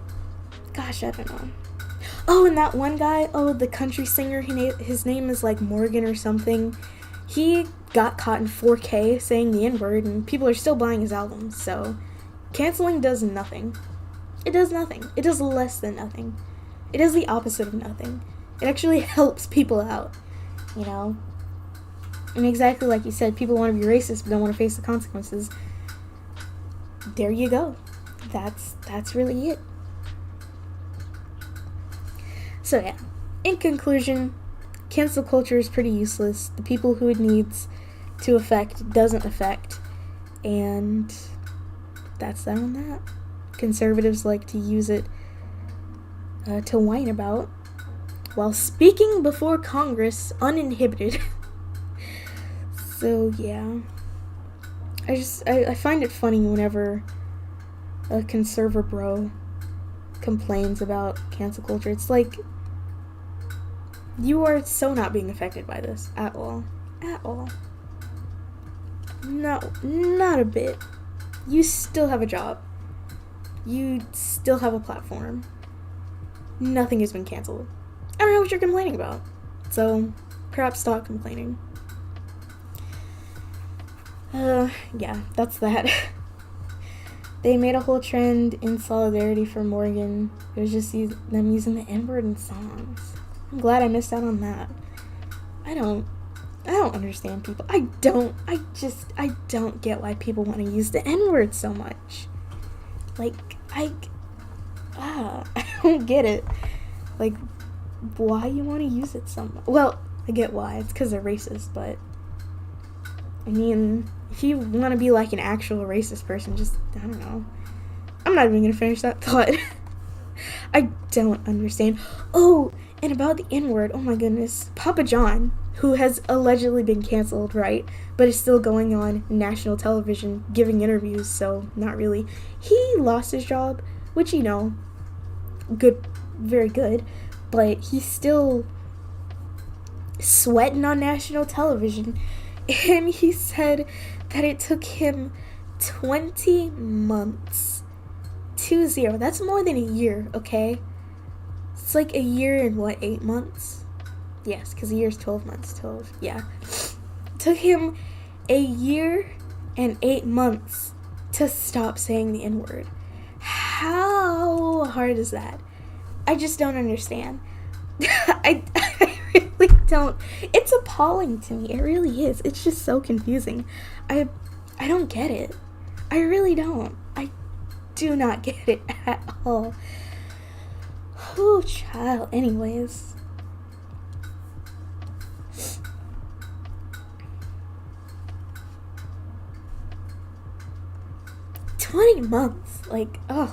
gosh, I don't know. Oh, and that one guy, the country singer, his name is like Morgan or something. He got caught in 4K saying the N-word, and people are still buying his album. So, canceling does nothing. It does nothing. It does less than nothing. It does the opposite of nothing. It actually helps people out, you know? And exactly like you said, people want to be racist but don't want to face the consequences. There you go. That's really it. So yeah, in conclusion, cancel culture is pretty useless. The people who it needs to affect doesn't affect. And that's that on that. Conservatives like to use it to whine about while speaking before Congress uninhibited. So yeah, I find it funny whenever a conservative bro complains about cancel culture. It's like, you are so not being affected by this at all. At all. No, not a bit. You still have a job. You still have a platform. Nothing has been canceled. I don't know what you're complaining about. So, perhaps stop complaining. Yeah, that's that. They made a whole trend in solidarity for Morgan. It was just them using the N-word in songs. I'm glad I missed out on that. I don't understand people. I don't get why people want to use the N-word so much. Like, I don't get it. Like, why you want to use it so much? Well, I get why. It's because they're racist, but I mean, if you want to be like an actual racist person, just, I don't know. I'm not even going to finish that thought. I don't understand. Oh, and about the N-word, oh my goodness. Papa John, who has allegedly been canceled, right? But is still going on national television giving interviews, so not really. He lost his job, which, you know, good, very good. But he's still sweating on national television. And he said that it took him 20 months. 20. That's more than a year, okay? It's like a year and 8 months? Yes, because a year is 12 months. 12, yeah. It took him a year and 8 months to stop saying the N-word. How hard is that? I just don't understand. I really don't. It's appalling to me. It really is. It's just so confusing. I don't get it. I really don't. I do not get it at all. Oh, child. Anyways. $20 months. Like, ugh.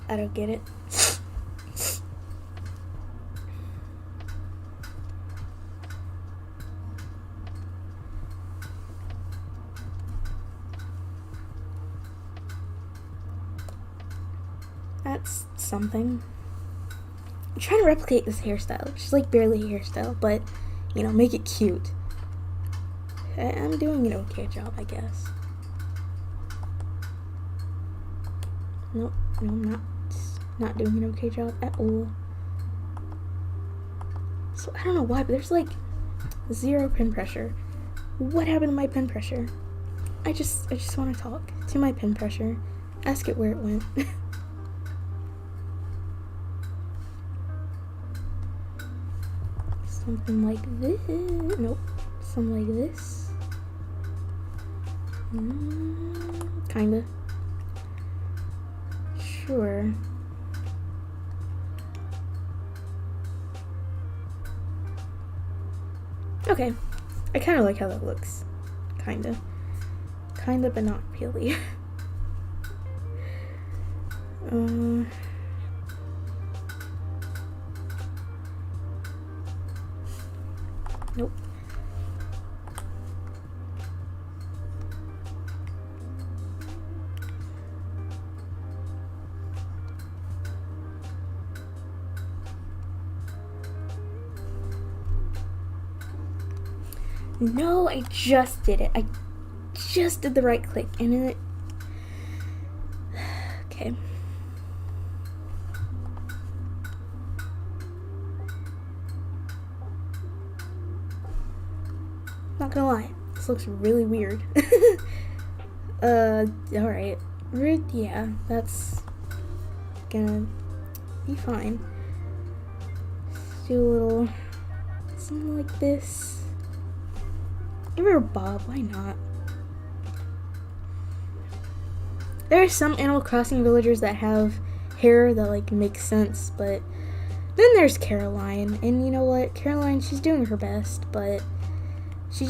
I don't get it. That's something. I'm trying to replicate this hairstyle, which is like barely a hairstyle, but, you know, make it cute. I'm doing an okay job, I guess. Nope, no, I'm not doing an okay job at all. So I don't know why, but there's like 0 pen pressure. What happened to my pen pressure? I just want to talk to my pen pressure. Ask it where it went. Something like this. Nope. Something like this. Kinda. Sure. Okay. I kind of like how that looks. Kinda. Kinda, but not really. Nope. No, I just did it. I just did the right click and it... Okay. Not gonna lie, this looks really weird. Alright. Yeah, that's gonna be fine. Let's do a little something like this. Give her a bob, why not? There are some Animal Crossing villagers that have hair that like makes sense, but then there's Caroline, and you know what? Caroline, she's doing her best, but she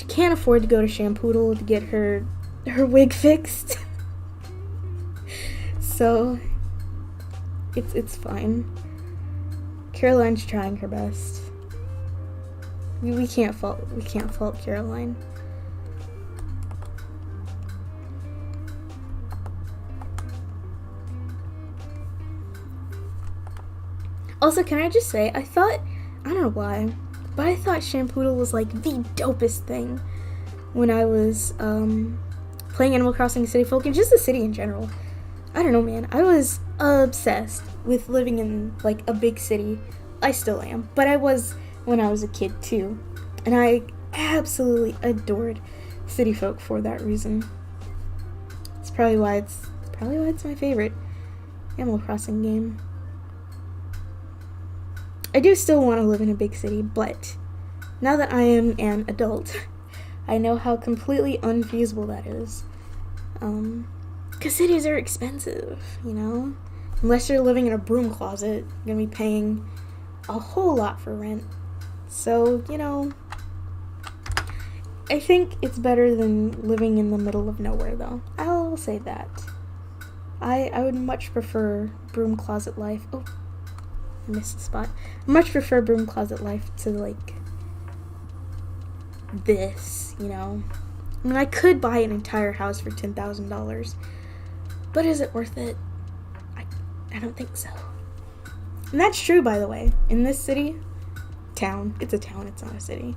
can't afford to go to Shampoodle to get her wig fixed. So it's fine. Caroline's trying her best. We can't fault Caroline. Also, can I just say, I don't know why, but I thought Shampoodle was like the dopest thing when I was playing Animal Crossing City Folk, and just the city in general. I don't know, man. I was obsessed with living in like a big city. I still am, but I was when I was a kid too, and I absolutely adored City Folk for that reason. It's probably why it's my favorite Animal Crossing game. I do still want to live in a big city, but now that I am an adult, I know how completely unfeasible that is. Because cities are expensive, you know? Unless you're living in a broom closet, you're going to be paying a whole lot for rent. So, you know, I think it's better than living in the middle of nowhere, though. I'll say that. I would much prefer broom closet life. Oh, I missed the spot. I much prefer broom closet life to, like, this, you know? I mean, I could buy an entire house for $10,000, but is it worth it? I don't think so. And that's true, by the way. In this city, it's a town, it's not a city.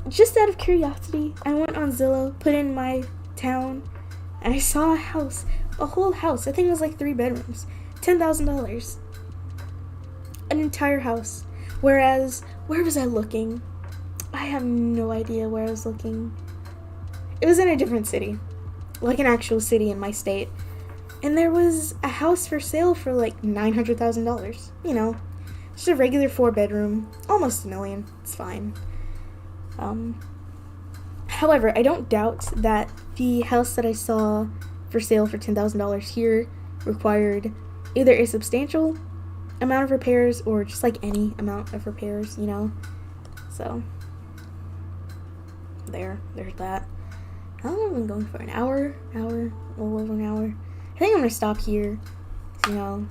Just out of curiosity, I went on Zillow, put in my town, and I saw a whole house. I think it was like 3 bedrooms. $10,000. An entire house. Whereas, where was I looking? I have no idea where I was looking. It was in a different city. Like an actual city in my state. And there was a house for sale for like $900,000. You know, just a regular 4-bedroom. Almost $1 million. It's fine. However, I don't doubt that the house that I saw for sale for $10,000 here required either a substantial amount of repairs or just like any amount of repairs, you know? So, there's that. How long have I been going for? An hour? A little over an hour. I think I'm gonna stop here. You know,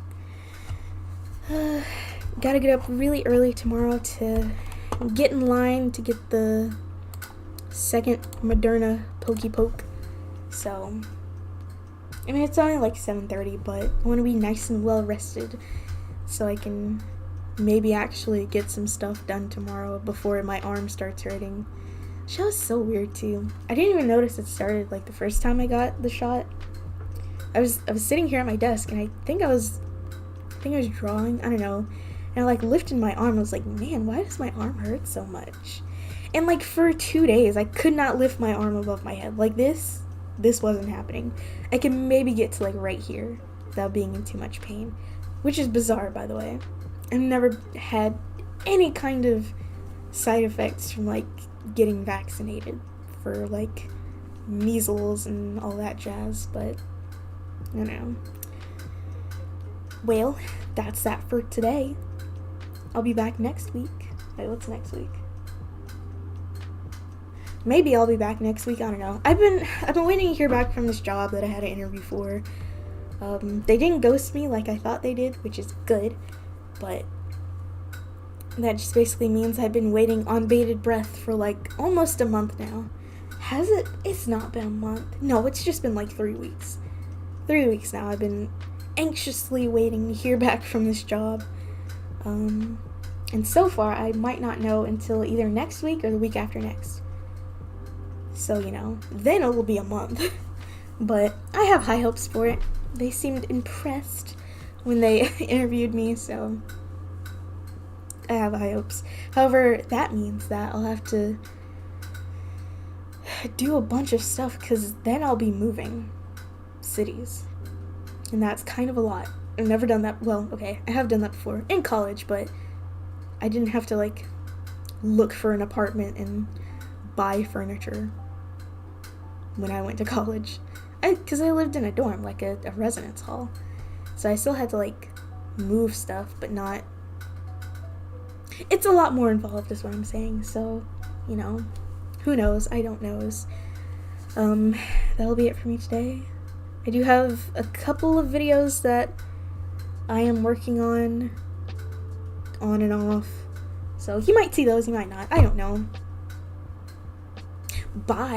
gotta get up really early tomorrow to get in line to get the second Moderna Poke. So, I mean, it's only like 7:30, but I want to be nice and well rested so I can maybe actually get some stuff done tomorrow before my arm starts hurting. The shot was so weird too. I didn't even notice it started like the first time I got the shot. I was sitting here at my desk and I think I was drawing, I don't know. And I like lifted my arm. I was like, man, why does my arm hurt so much? And like for 2 days, I could not lift my arm above my head. Like this wasn't happening. I could maybe get to like right here without being in too much pain, which is bizarre, by the way. I've never had any kind of side effects from like getting vaccinated for like measles and all that jazz, but I don't know. Well, that's that for today. I'll be back next week. Wait, what's next week? Maybe I'll be back next week. I don't know. I've been waiting to hear back from this job that I had an interview for. They didn't ghost me like I thought they did, which is good, but that just basically means I've been waiting on bated breath for like almost a month now. Has it? It's not been a month. No, it's just been like 3 weeks. 3 weeks now. I've been anxiously waiting to hear back from this job. And so far, I might not know until either next week or the week after next. So, then it will be a month. But I have high hopes for it. They seemed impressed when they interviewed me, so I have high hopes. However, that means that I'll have to do a bunch of stuff, because then I'll be moving cities. And that's kind of a lot. I've never done that. Well, okay, I have done that before in college, but I didn't have to look for an apartment and buy furniture when I went to college. Because I lived in a dorm, like a residence hall. So I still had to move stuff, but not... It's a lot more involved is what I'm saying. So, who knows? I don't knows. That'll be it for me today. I do have a couple of videos that I am working on and off. So you might see those, you might not. I don't know. Bye.